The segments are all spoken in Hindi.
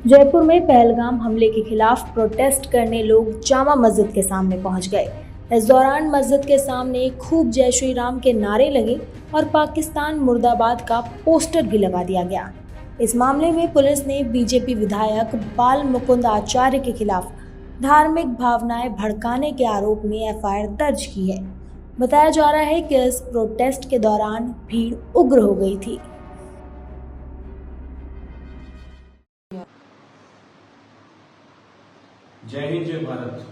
जयपुर में पहलगाम हमले के खिलाफ प्रोटेस्ट करने लोग जामा मस्जिद के सामने पहुंच गए। इस दौरान मस्जिद के सामने खूब जय श्री राम के नारे लगे और पाकिस्तान मुर्दाबाद का पोस्टर भी लगा दिया गया। इस मामले में पुलिस ने बीजेपी विधायक बाल मुकुंद आचार्य के खिलाफ धार्मिक भावनाएं भड़काने के आरोप में एफआईआर दर्ज की है। बताया जा रहा है कि इस प्रोटेस्ट के दौरान भीड़ उग्र हो गई थी। जय हिंद, जय भारत।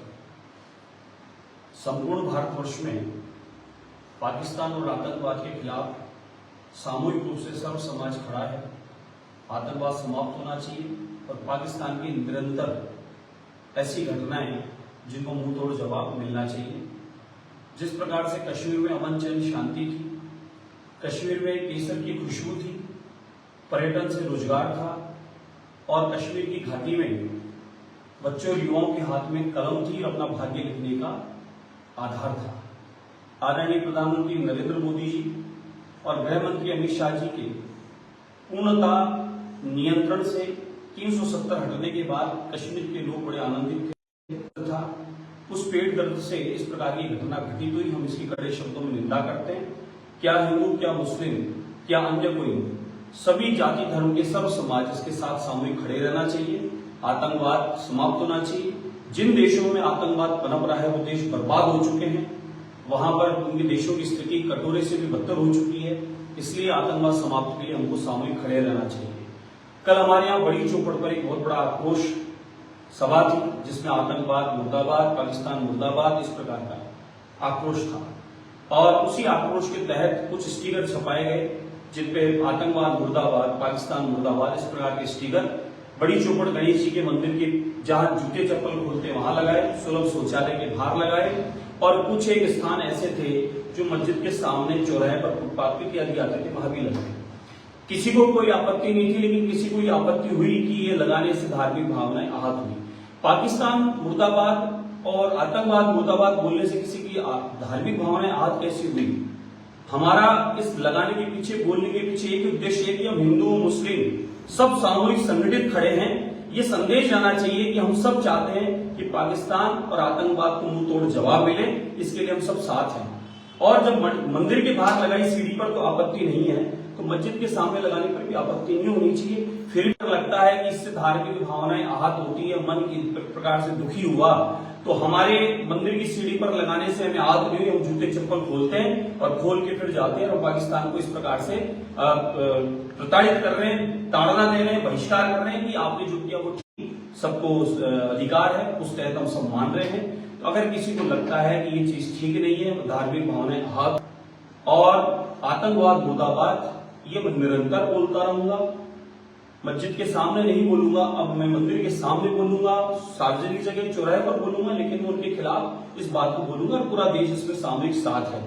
संपूर्ण भारतवर्ष में पाकिस्तान और आतंकवाद के खिलाफ सामूहिक रूप से सर्व समाज खड़ा है। आतंकवाद समाप्त होना चाहिए और पाकिस्तान की निरंतर ऐसी घटनाएं जिनको मुंह तोड़ जवाब मिलना चाहिए। जिस प्रकार से कश्मीर में अमन चैन शांति थी, कश्मीर में केसर की खुशबू थी, पर्यटन से रोजगार था और कश्मीर की घाटी में बच्चों और युवाओं के हाथ में कलम थी और अपना भाग्य लिखने का आधार था। आदरणीय प्रधानमंत्री नरेंद्र मोदी जी और गृह मंत्री अमित शाह जी के पूर्णतः नियंत्रण से 370 हटने के बाद कश्मीर के लोग बड़े आनंदित थे। था उस पेट दर्द से इस प्रकार की घटना घटित हुई, हम इसकी कड़े शब्दों में निंदा करते हैं। क्या हिंदू, क्या मुस्लिम, क्या अन्य कोई, सभी जाति धर्म के सर्व समाज इसके साथ सामूहिक खड़े रहना चाहिए। आतंकवाद समाप्त होना चाहिए। जिन देशों में आतंकवाद पनप रहा है वो देश बर्बाद हो चुके हैं, वहां पर उनके देशों की स्थिति कटोरे से भी बदतर हो चुकी है। इसलिए आतंकवाद समाप्त के लिए हमको सामूहिक खड़े रहना चाहिए। कल हमारे यहाँ बड़ी चौपड़ पर एक बहुत बड़ा आक्रोश सभा थी जिसमें आतंकवाद मुर्दाबाद, पाकिस्तान मुर्दाबाद, इस प्रकार का आक्रोश था और उसी आक्रोश के तहत कुछ स्टिकर छपाए गए जिनपे आतंकवाद मुर्दाबाद, पाकिस्तान मुर्दाबाद, इस प्रकार के स्टिकर बड़ी चौपड़ गणेश जी के मंदिर के जहां जूते चप्पल खोलते वहां लगाए, सुलभ शौचालय के बाहर लगाए और कुछ एक स्थान ऐसे थे जो मस्जिद के सामने चौराहे पर फुटपाथ पे इत्यादि आते थे, वहां भी लगाए। किसी को कोई आपत्ति नहीं थी, लेकिन किसी को ये आपत्ति हुई कि ये लगाने से धार्मिक भावनाएं आहत हुई। पाकिस्तान मुर्दाबाद और आतंकवाद मुर्दाबाद बोलने से किसी की धार्मिक भावनाएं आहत कैसी हुई? हमारा इस लगाने के पीछे, बोलने के पीछे एक उद्देश्य है कि हम हिंदू मुस्लिम सब सामूहिक संगठित खड़े हैं। ये संदेश जाना चाहिए कि हम सब चाहते हैं कि पाकिस्तान और आतंकवाद को मुंह तोड़ जवाब मिले, इसके लिए हम सब साथ हैं। और जब मंदिर के बाहर लगाई सीढ़ी पर तो आपत्ति नहीं है, तो मस्जिद के सामने लगाने पर भी आपत्ति नहीं होनी चाहिए। फिर भी लगता है कि इससे धार्मिक भावनाएं आहत होती है, मन इस प्रकार से दुखी हुआ, तो हमारे मंदिर की सीढ़ी पर लगाने से हमें आहत नहीं हुई। हम जूते चप्पल खोलते हैं और खोल के फिर जाते हैं और पाकिस्तान को इस प्रकार से प्रताड़ित कर रहे हैं, ताड़ना दे रहे हैं, बहिष्कार कर रहे हैं कि आपने जो किया वो सबको अधिकार है, उस तहत हम सब मान रहे हैं। तो अगर किसी को लगता है कि ये चीज ठीक नहीं है, धार्मिक भावनाएं आहत और आतंकवाद मुर्दाबाद, ये मैं निरंतर बोलता रहूंगा। मस्जिद के सामने नहीं बोलूंगा, अब मैं मंदिर के सामने बोलूंगा, सार्वजनिक जगह चौराहे पर बोलूंगा, लेकिन मैं उनके खिलाफ इस बात को बोलूंगा और पूरा देश इसमें सामूहिक साथ है।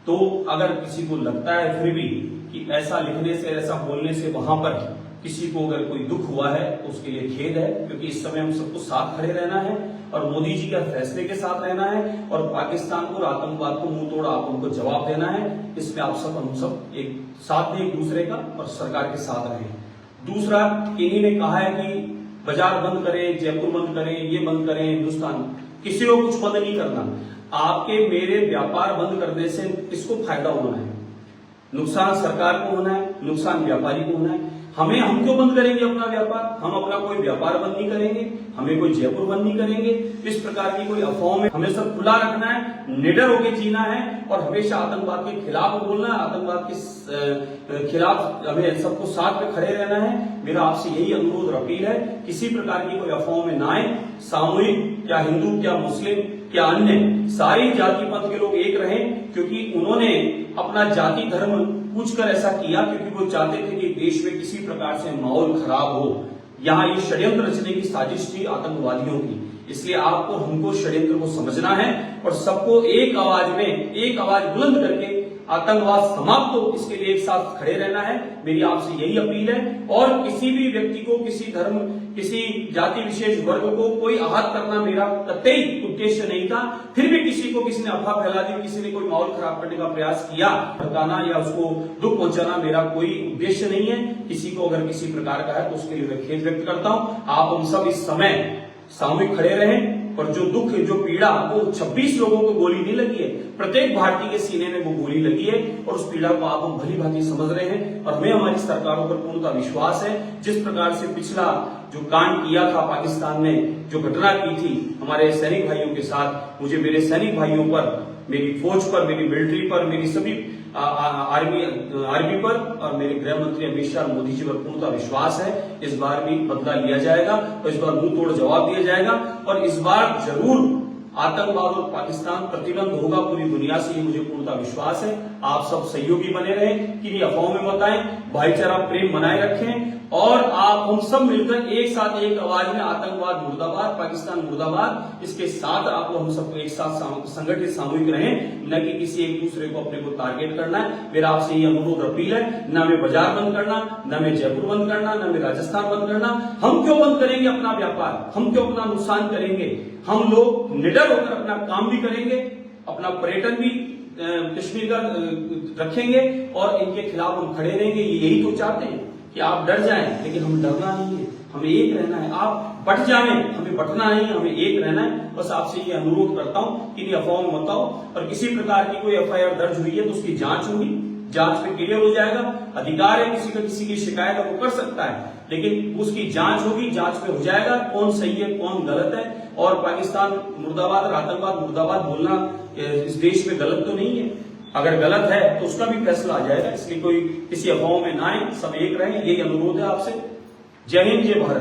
तो अगर किसी को लगता है फिर भी कि ऐसा लिखने से, ऐसा बोलने से वहां पर किसी को अगर कोई दुख हुआ है तो उसके लिए खेद है, क्योंकि इस समय हम सबको साथ खड़े रहना है और मोदी जी का फैसले के साथ रहना है और पाकिस्तान को और आतंकवाद को मुंह तोड़ आप उनको जवाब देना है। इसमें आप सब, हम सब एक साथ दें एक दूसरे का और सरकार के साथ रहें। दूसरा, इन्हीं ने कहा है कि बाजार बंद करें, जयपुर बंद करें, ये बंद करें, हिंदुस्तान, किसी को कुछ बंद नहीं करना। आपके मेरे व्यापार बंद करने से किसको फायदा होना है? नुकसान सरकार को होना है, नुकसान व्यापारी को होना है। हम क्यों बंद करेंगे अपना व्यापार? हम अपना कोई व्यापार बंद नहीं करेंगे, हमें कोई जयपुर बंद नहीं करेंगे। इस प्रकार की कोई अफवाहों में हमें सब खुला रखना है, निडर होकर जीना है और हमेशा आतंकवाद के खिलाफ बोलना है, आतंकवाद के खिलाफ हमें सबको साथ में खड़े रहना है। मेरा आपसे यही अनुरोध और अपील है, किसी प्रकार की कोई अफवाहों में ना आए। सामूहिक, क्या हिंदू, क्या मुस्लिम, क्या अन्य, सारी जाति पंथ के लोग एक रहें, क्योंकि उन्होंने अपना जाति धर्म पूछकर ऐसा किया क्योंकि वो चाहते थे कि देश में किसी प्रकार से माहौल खराब हो। यहाँ ये षड्यंत्र रचने की साजिश थी आतंकवादियों की। इसलिए आपको, हमको षड्यंत्र को समझना है और सबको एक आवाज में, एक आवाज बुलंद करके आतंकवाद समाप्त हो, इसके लिए एक साथ खड़े रहना है। मेरी आपसे यही अपील है। और किसी भी व्यक्ति को, किसी धर्म, किसी जाति विशेष वर्ग को कोई आहत करना मेरा कतई उद्देश्य नहीं था। फिर भी किसी को, किसी ने अफवाह फैला दी, किसी ने कोई माहौल खराब करने का प्रयास किया, भड़काना या उसको दुख पहुंचाना मेरा कोई उद्देश्य नहीं है। किसी को अगर किसी प्रकार का है तो उसके लिए मैं खेद व्यक्त करता हूं। आप हम सब इस समय सामूहिक खड़े रहें। और जो दुख, जो पीड़ा, वो 26 लोगों को गोली नहीं लगी है, प्रत्येक भारतीय के सीने में वो गोली लगी है। और उस पीड़ा को आप हम भली भांति समझ रहे हैं। और हमें हमारी सरकारों पर पूर्णतः विश्वास है। जिस प्रकार से पिछला जो कांड किया था पाकिस्तान ने, जो घटना की थी हमारे सैनिक भाइयों के साथ, मुझे मेरे सैनिक भाइयों पर, मेरी फौज पर, मेरी मिलिट्री पर, मेरी सभी आर्मी पर और मेरे गृह मंत्री अमित शाह मोदी जी पर पूर्णतः विश्वास है। इस बार भी बदला लिया जाएगा और इस बार मुंह तोड़ जवाब दिया जाएगा। और इस बार जरूर आतंकवाद और पाकिस्तान प्रतिबंध होगा पूरी दुनिया से, ये मुझे पूर्णतः विश्वास है। आप सब सहयोगी बने रहें, किन्हीं अफवाहों में मत आएं, भाईचारा प्रेम बनाए रखें। और आप हम सब मिलकर एक साथ एक आवाज में आतंकवाद मुर्दाबाद, पाकिस्तान मुर्दाबाद, इसके साथ आप हम सबको एक साथ संगठित सामूहिक रहें, न कि किसी एक दूसरे को अपने को टारगेट करना है। मेरा आपसे ये अनुरोध अपील है। न हमें बाजार बंद करना, न हमें जयपुर बंद करना, न हमें राजस्थान बंद करना। हम क्यों बंद करेंगे अपना व्यापार? हम क्यों अपना नुकसान करेंगे? हम लोग निडर होकर अपना काम भी करेंगे, अपना पर्यटन भी कश्मीर का रखेंगे और इनके खिलाफ हम खड़े रहेंगे। यही तो चाहते हैं कि आप डर जाएं, लेकिन हम डरना नहीं है, हमें एक रहना है। आप बट जाएं, हमें बटना नहीं, हमें एक रहना है। बस आपसे ये अनुरोध करता हूं कि इन अफवाहों में मत आओ। और किसी प्रकार की कोई एफआईआर दर्ज हुई है तो उसकी जांच होगी, जांच में क्लियर हो जाएगा। अधिकार है किसी का किसी की शिकायत है वो कर सकता है, लेकिन उसकी जांच होगी, जांच में हो जाएगा कौन सही है कौन गलत है। और पाकिस्तान मुर्दाबाद और आतंकवाद मुर्दाबाद बोलना इस देश में गलत तो नहीं है। अगर गलत है तो उसका भी फैसला आ जाएगा। इसलिए कोई किसी अफवाहों में ना आए, सब एक रहें, यही अनुरोध है आपसे। जय हिंद, जय भारत।